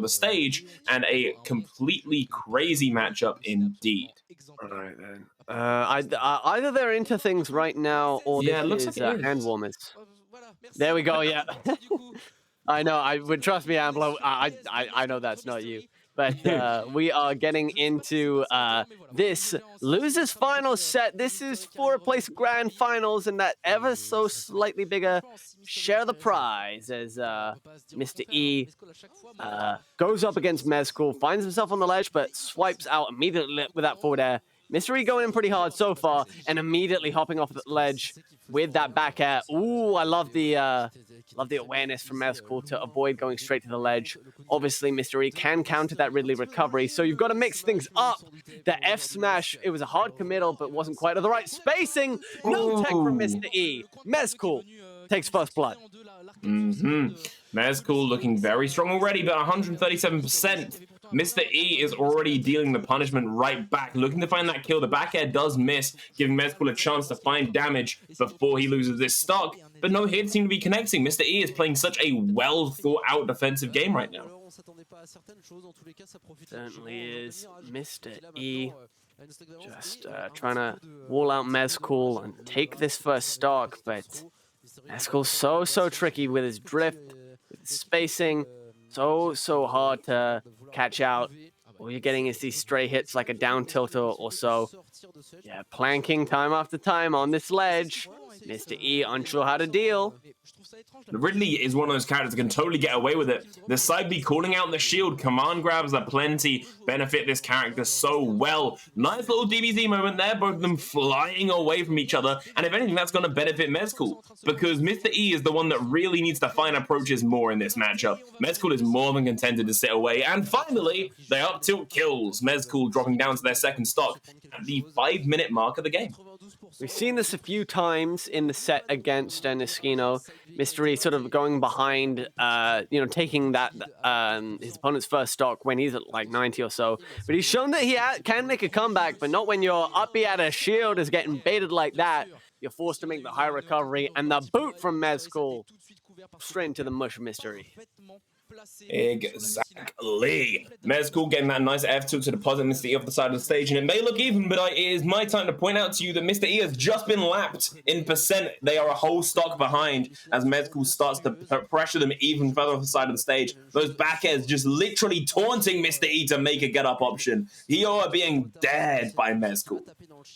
the stage, and a completely crazy matchup indeed. All right, then. Either they're into things right now, or Yeah, this it looks is like it is. hand warmers. There we go, yeah. I know, I would trust me, Amblo. I know that's not you. But we are getting into this losers final set. This is for a place grand finals, and that ever so slightly bigger share the prize as Mr. E goes up against Mezcaul, finds himself on the ledge, but swipes out immediately with that forward air. Mr. E going in pretty hard so far, and immediately hopping off the ledge with that back air. Ooh, I love the awareness from Mezcaul to avoid going straight to the ledge. Obviously, Mr. E can counter that Ridley recovery, so you've got to mix things up. The F smash, it was a hard committal, but wasn't quite at the right spacing. No tech from Mr. E. Mezcaul takes first blood. Mezcaul looking very strong already, but 137%. Mr. E is already dealing the punishment right back, looking to find that kill. The back air does miss, giving Mezcaul a chance to find damage before he loses this stock, but no hits seem to be connecting. Mr. E is playing such a well-thought-out defensive game right now. Certainly is. Mr. E just trying to wall out Mezcaul and take this first stock, but Mezcaul's so tricky with his drift, with his spacing, so hard to catch out. All you're getting is these stray hits like a down tilt or so. Yeah, planking time after time on this ledge. Mr. E unsure how to deal. Ridley is one of those characters that can totally get away with it. The side B calling out the shield, command grabs are plenty, benefit this character so well. Nice little DBZ moment there, both of them flying away from each other, and if anything, that's going to benefit Mezcaul, because Mr. E is the one that really needs to find approaches more in this matchup. Mezcaul is more than contented to sit away, and finally, they up tilt kills. Mezcaul dropping down to their second stock at the 5-minute mark of the game. We've seen this a few times in the set against Niskino. Mr. E sort of going behind, taking that his opponent's first stock when he's at like 90 or so. But he's shown that he can make a comeback, but not when your up B at a shield is getting baited like that. You're forced to make the high recovery, and the boot from Mezcaul straight into the mush of Mr. E. Exactly. Mezcaul getting that nice F2 to deposit Mr. E off the side of the stage, and it may look even, but it is my time to point out to you that Mr. E has just been lapped in percent. They are a whole stock behind as Mezcaul starts to pressure them even further off the side of the stage. Those back airs just literally taunting Mr. E to make a get-up option. He are being dared by Mezcaul.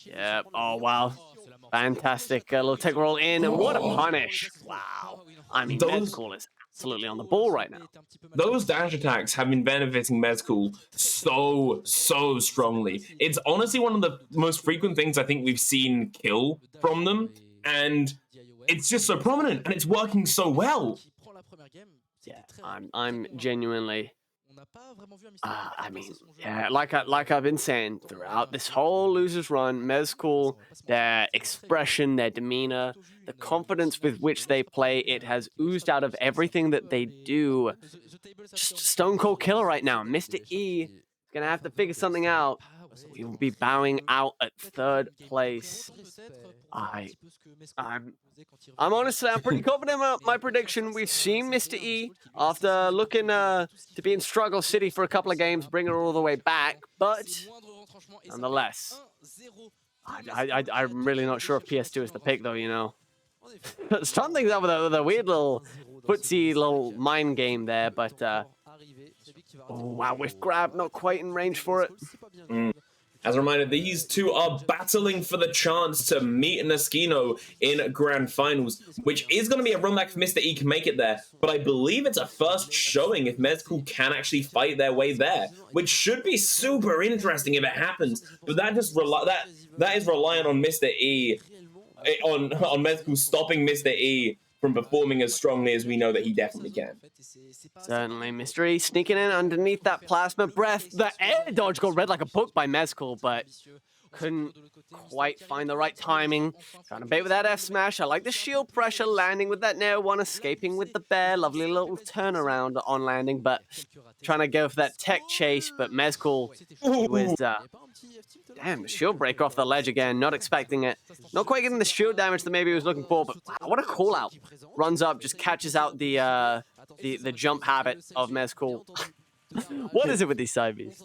Yeah, oh wow. Fantastic little tech roll in, and what a punish. Wow. I mean, Mezcaul is absolutely on the ball right now. Those dash attacks have been benefiting Mezcaul so strongly. It's honestly one of the most frequent things I think we've seen kill from them, and it's just so prominent, and it's working so well. Yeah, I'm genuinely... like I've been saying throughout this whole losers run, Mezcaul, their expression, their demeanor, the confidence with which they play, it has oozed out of everything that they do. Just stone cold killer right now. Mr. E is gonna have to figure something out. We will be bowing out at third place. I'm honestly, I'm pretty confident about my prediction. We've seen Mr. E after looking to be in struggle city for a couple of games, bring it all the way back, but nonetheless, I'm really not sure if PS2 is the pick though, you know. Starting things out with a weird little footsie little mind game there, but oh wow, with grab not quite in range for it. As a reminder, these two are battling for the chance to meet Niskino in Grand Finals, which is going to be a run back if Mr. E can make it there. But I believe it's a first showing if Mezcaul can actually fight their way there, which should be super interesting if it happens. But that just that is reliant on Mr. E, on Mezcaul stopping Mr. E from performing as strongly as we know that he definitely can. Certainly, Mr. E sneaking in underneath that plasma breath. The air dodge got read like a book by Mezcaul, but couldn't quite find the right timing. Trying to bait with that F smash. I like the shield pressure landing with that Nair 1, escaping with the bear. Lovely little turnaround on landing, but trying to go for that tech chase, but Mezcaul was... damn, shield break off the ledge again. Not expecting it. Not quite getting the shield damage that maybe he was looking for, but wow, what a call out. Runs up, just catches out the jump habit of Mezcaul. What is it with these side Bs?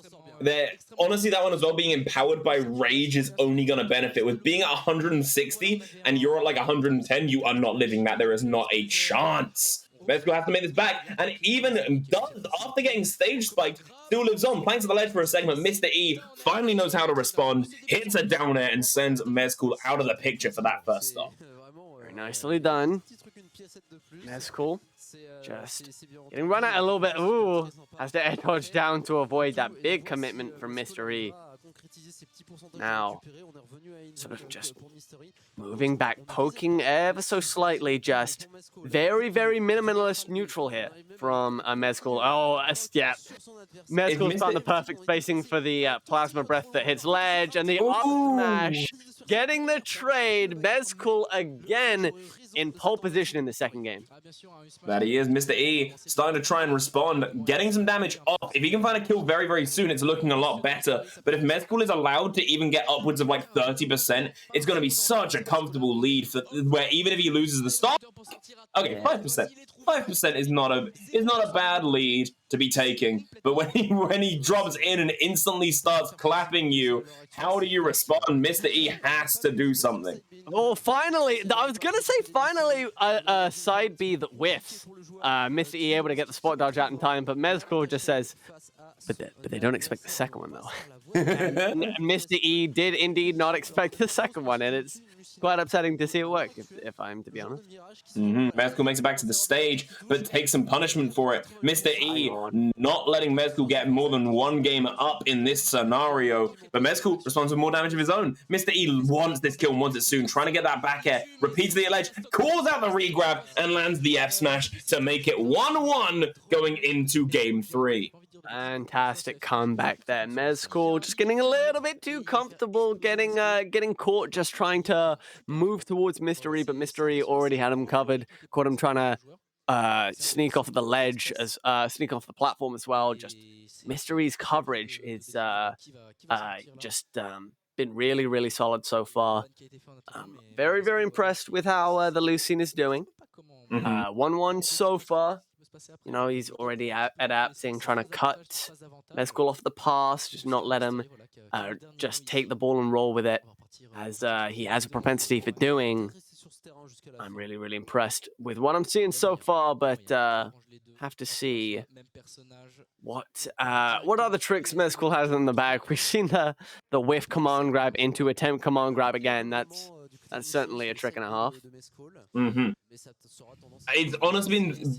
Honestly, that one as well, being empowered by rage is only going to benefit. With being at 160 and you're at like 110, you are not living that. There is not a chance. Mezcaul has to make this back, and even does, after getting stage spiked, still lives on, planks to the ledge for a segment. Mr. E finally knows how to respond, hits a down air, and sends Mezcaul out of the picture for that first stop. Very nicely done. Mezcaul just getting run at a little bit. Ooh, has to air dodge down to avoid that big commitment from Mr. E. Now, sort of just moving back, poking ever so slightly, just very, very minimalist neutral here from Mezcaul. Oh, yeah. Mezcaul's found the perfect spacing for the plasma breath that hits ledge, and the up smash, getting the trade. Mezcaul again in pole position in the second game. That he is. Mr. E starting to try and respond, getting some damage off. If he can find a kill very, very soon, it's looking a lot better. But if Mezcaul is allowed to even get upwards of like 30%, it's going to be such a comfortable lead for where even if he loses the stop, okay, 5%. 5% is not a bad lead to be taking, but when he drops in and instantly starts clapping you, how do you respond? Mr. E has to do something. Oh, finally! I was gonna say finally a side B that whiffs. Mr. E able to get the spot dodge out in time, but Mezcaul just says, but they don't expect the second one though. And Mr. E did indeed not expect the second one, and it's quite upsetting to see it work, if I'm to be honest. Mezcaul makes it back to the stage, but takes some punishment for it. Mr. E not letting Mezcaul get more than one game up in this scenario, but Mezcaul responds with more damage of his own. Mr. E wants this kill and wants it soon, trying to get that back air, repeats the ledge, calls out the regrab, and lands the F smash to make it 1-1 going into game 3. Fantastic comeback there. Mezcaul just getting a little bit too comfortable, getting caught just trying to move towards Mr. E, but Mr. E already had him covered. Caught him trying to sneak off the ledge, sneak off the platform as well. Just Mr. E's coverage is been really, really solid so far. Very, very impressed with how the Lucina is doing. 1-1 so far. You know, he's already adapting, trying to cut Mezcaul off the pass, just not let him just take the ball and roll with it, as he has a propensity for doing. I'm really, really impressed with what I'm seeing so far, but have to see what other tricks Mezcaul has in the bag. We've seen the whiff command grab into attempt command grab again. That's certainly a trick and a half. It's honestly been,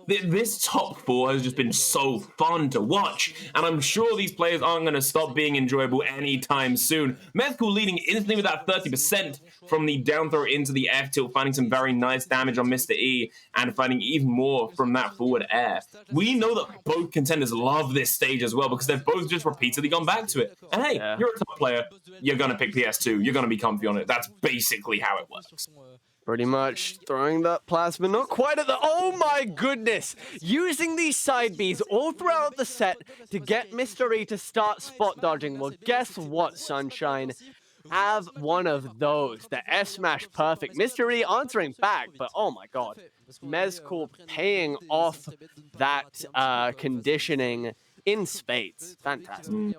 this top 4 has just been so fun to watch, and I'm sure these players aren't going to stop being enjoyable anytime soon. Mezcaul leading instantly with that 30% from the down throw into the F tilt, finding some very nice damage on Mr. E, and finding even more from that forward air. We know that both contenders love this stage as well, because they've both just repeatedly gone back to it. And hey, you're a top player, you're going to pick PS2, you're going to be comfy on it. That's basically how it works. Pretty much throwing that plasma, not quite at the... Oh my goodness! Using these side Bs all throughout the set to get Mr. E to start spot dodging. Well, guess what, Sunshine? Have one of those. The F smash perfect. Mr. E answering back, but oh my god. Mezcaul paying off that conditioning in spades. Fantastic.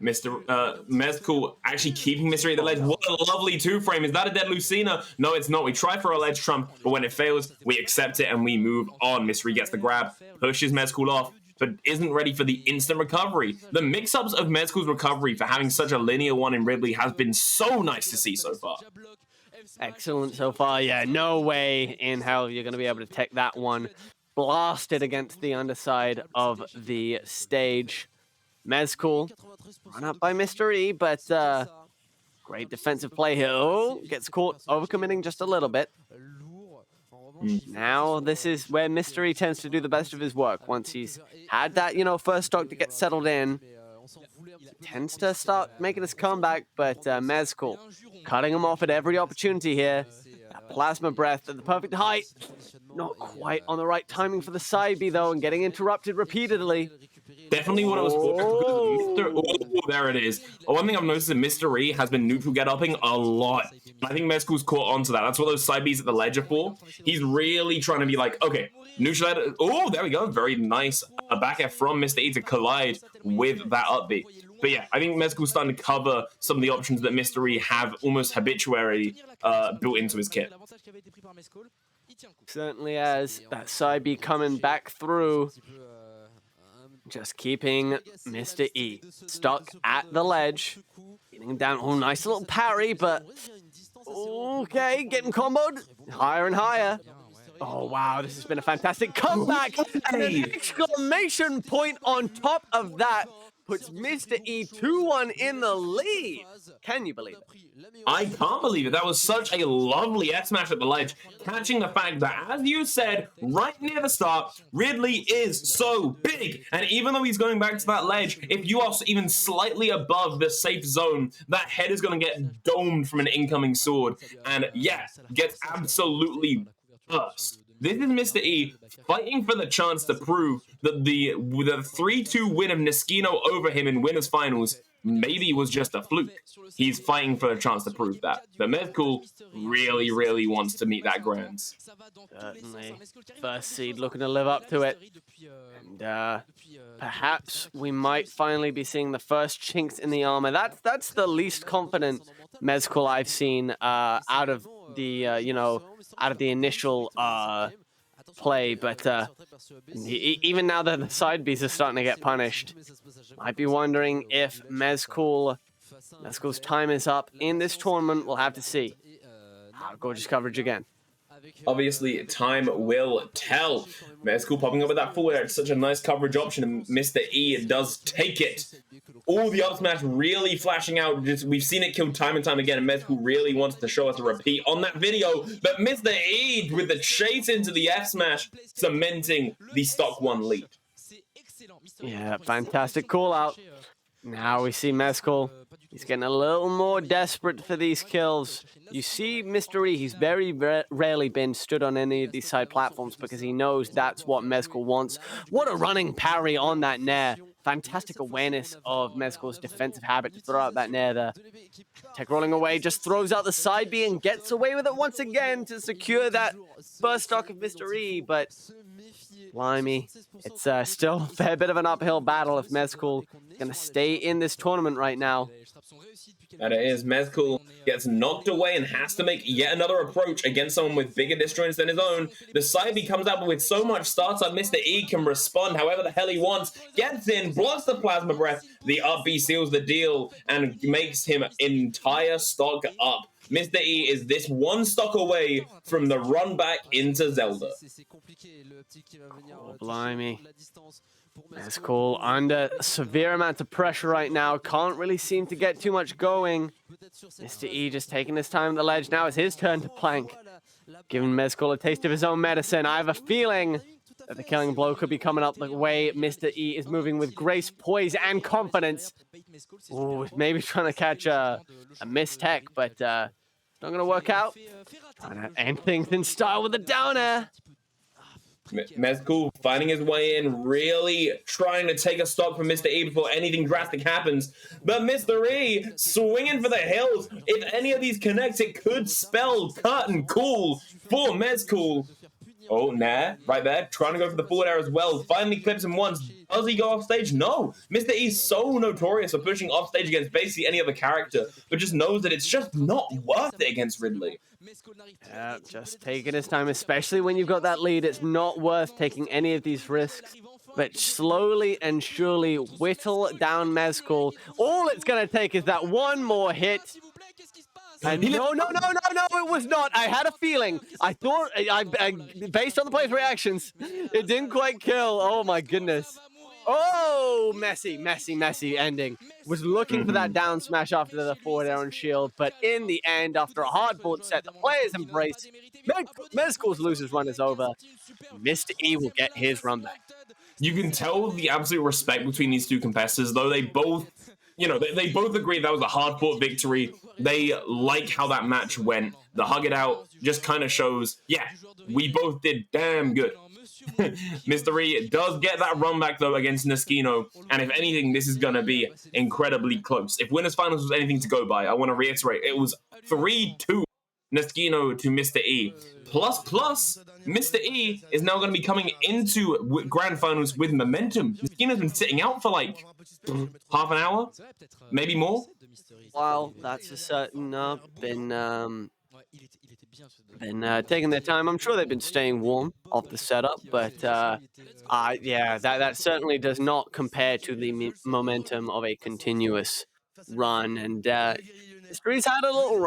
Mezcaul actually keeping Mr. E at the ledge. What a lovely 2-frame. Is that a dead Lucina? No, it's not. We try for a ledge trump, but when it fails, we accept it and we move on. Mr. E gets the grab, pushes Mezcaul off, but isn't ready for the instant recovery. The mix-ups of Mezcaul's recovery for having such a linear one in Ridley has been so nice to see so far. Excellent so far. Yeah, no way in hell you're going to be able to take that one. Blasted against the underside of the stage. Mezcaul run up by Mr. E, but great defensive play here. Oh, gets caught overcommitting just a little bit. Now this is where Mr. E tends to do the best of his work. Once he's had that, first stock to get settled in, he tends to start making his comeback, but Mezcaul cutting him off at every opportunity here. That plasma breath at the perfect height. Not quite on the right timing for the side B, though, and getting interrupted repeatedly. Definitely what I was for. Oh, there it is. One thing I've noticed is Mr. E has been neutral get upping a lot. I think Mezcaul's caught onto that. That's what those side Bs at the ledge are for. He's really trying to be like, okay, neutral. Oh, there we go. Very nice back air from Mr. E to collide with that up B. But yeah, I think Mezcaul's starting to cover some of the options that Mr. E have almost habitually built into his kit. Certainly as that side B coming back through. Just keeping Mr. E stuck at the ledge. Getting him down. Oh, nice little parry, but okay, getting comboed higher and higher. Oh, wow, this has been a fantastic comeback. And an exclamation point on top of that puts Mr. E 2-1 in the lead. Can you believe it? I can't believe it. That was such a lovely S-smash at the ledge, catching the fact that, as you said, right near the start, Ridley is so big. And even though he's going back to that ledge, if you are even slightly above the safe zone, that head is going to get domed from an incoming sword. And yeah, gets absolutely burst. This is Mr. E fighting for the chance to prove that the 3-2 win of Niskino over him in winners finals maybe was just a fluke. He's fighting for a chance to prove that. But Mezcaul really, really wants to meet that Grands. Certainly. First seed looking to live up to it. And perhaps we might finally be seeing the first chinks in the armor. That's the least confident Mezcaul I've seen out of the, out of the initial play, but even now that the side Bs are starting to get punished, might be wondering if Mezcaul's time is up in this tournament. We'll have to see. Gorgeous coverage again. Obviously, time will tell. Mezcaul popping up with that forward air. It's such a nice coverage option, and Mr. E does take it. All the up smash really flashing out. We've seen it killed time and time again, and Mezcaul really wants to show us a repeat on that video. But Mr. E with the chase into the F smash, cementing the stock 1 lead. Yeah, fantastic call out. Now we see Mezcaul. He's getting a little more desperate for these kills. You see Mr. E, he's very rarely been stood on any of these side platforms because he knows that's what Mezcaul wants. What a running parry on that nair. Fantastic awareness of Mezcaul's defensive habit to throw out that nair there. Tech rolling away, just throws out the side B and gets away with it once again to secure that first stock of Mr. E, but blimey, it's still a fair bit of an uphill battle if Mezcaul is going to stay in this tournament right now. And it is. Mezcaul gets knocked away and has to make yet another approach against someone with bigger disjoints than his own. The side B comes out with so much startup, Mr. E can respond however the hell he wants, gets in, blocks the plasma breath, the up B seals the deal, and makes him entire stock up. Mr. E is this 1 stock away from the run back into Zelda. Oh, blimey. Mezcaul under severe amounts of pressure right now. Can't really seem to get too much going. Mr. E just taking his time at the ledge. Now it's his turn to plank. Giving Mezcaul a taste of his own medicine. I have a feeling that the killing blow could be coming up the way Mr. E is moving with grace, poise, and confidence. Ooh, maybe trying to catch a missed tech, but not going to work out. Trying to end things in style with a down air. Mezcaul finding his way in, really trying to take a stock from Mr. E before anything drastic happens. But Mr. E swinging for the hills. If any of these connect, it could spell cut and cool for Mezcaul. Oh, nah, right there, trying to go for the forward air as well. Finally clips him once. Does he go off stage? No. Mr. E's so notorious for pushing off stage against basically any other character, but just knows that it's just not worth it against Ridley. Yeah, just taking his time, especially when you've got that lead. It's not worth taking any of these risks. But slowly and surely whittle down Mezcaul. All it's going to take is that one more hit. And no, it was not. I had a feeling. I thought, based on the player's reactions, it didn't quite kill. Oh, my goodness. Oh, messy ending. Was looking for that down smash after the forward air and shield, but in the end, after a hard-fought set, the players embrace. Mezcaul's losers run is over. Mr. E will get his run back. You can tell the absolute respect between these two competitors, though they both you know, they both agree that was a hard fought victory. They like how that match went. The hug it out just kind of shows, yeah, we both did damn good. Mystery does get that run back though against Niskino, and if anything, this is gonna be incredibly close. If winners finals was anything to go by, I want to reiterate it was 3-2 Niskino to Mr. E. Plus, Mr. E is now going to be coming into grand finals with momentum. Niskino's been sitting out for like half an hour, maybe more. Well, that's a certain been taking their time. I'm sure they've been staying warm off the setup, but yeah, that certainly does not compare to the momentum of a continuous run. And Mystery's had a little run.